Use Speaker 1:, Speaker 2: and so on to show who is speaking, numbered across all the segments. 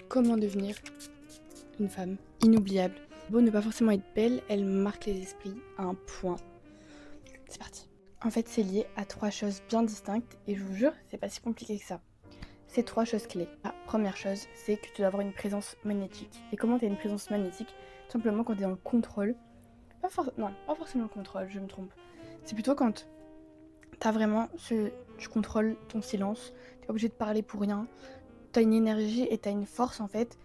Speaker 1: Comment devenir une femme inoubliable. Beau ne pas forcément être belle, elle marque les esprits à un point. C'est parti. En fait, c'est lié à 3 choses bien distinctes et je vous jure, c'est pas si compliqué que ça. C'est 3 choses clés. La première chose, c'est que tu dois avoir une présence magnétique. Et comment tu as une présence magnétique? Tout simplement quand tu es dans le contrôle. Non, pas forcément le contrôle, je me trompe. C'est plutôt quand t'as vraiment tu contrôles ton silence, t'es pas obligé de parler pour rien. T'as une énergie et t'as une force en fait.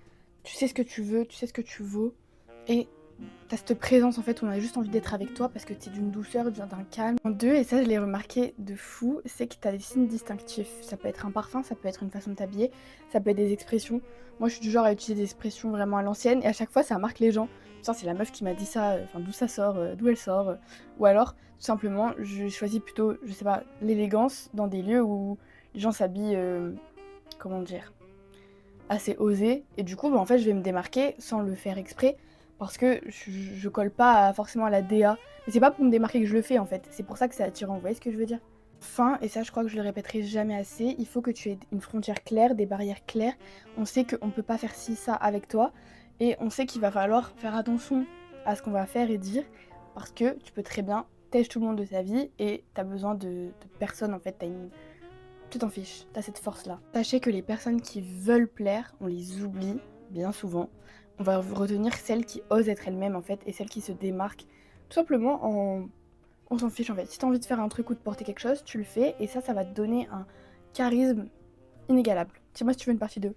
Speaker 1: Tu sais ce que tu veux, tu sais ce que tu vaux. Et t'as cette présence en fait où on a juste envie d'être avec toi parce que t'es d'une douceur, d'un calme. En deux, et ça je l'ai remarqué de fou, c'est que t'as des signes distinctifs. Ça peut être un parfum, ça peut être une façon de t'habiller, ça peut être des expressions. Moi je suis du genre à utiliser des expressions vraiment à l'ancienne et à chaque fois ça marque les gens. Putain, c'est la meuf qui m'a dit ça, enfin d'où ça sort, d'où elle sort. Ou alors, tout simplement, je choisis plutôt, je sais pas, l'élégance dans des lieux où les gens s'habillent, comment dire, assez osé et du coup en fait je vais me démarquer sans le faire exprès parce que je colle pas forcément à la DA, mais c'est pas pour me démarquer que je le fais en fait, c'est pour ça que c'est attirant, vous voyez ce que je veux dire? Enfin, et ça je crois que je le répéterai jamais assez, il faut que tu aies une frontière claire, des barrières claires. On sait qu'on peut pas faire ci, ça avec toi et on sait qu'il va falloir faire attention à ce qu'on va faire et dire parce que tu peux très bien tèche tout le monde de ta vie et t'as besoin de personne en fait, tu t'en fiches, t'as cette force-là. Sachez que les personnes qui veulent plaire, on les oublie bien souvent. On va retenir celles qui osent être elles-mêmes en fait et celles qui se démarquent tout simplement en... On s'en fiche en fait. Si t'as envie de faire un truc ou de porter quelque chose, tu le fais et ça va te donner un charisme inégalable. Dis-moi si tu veux une partie 2.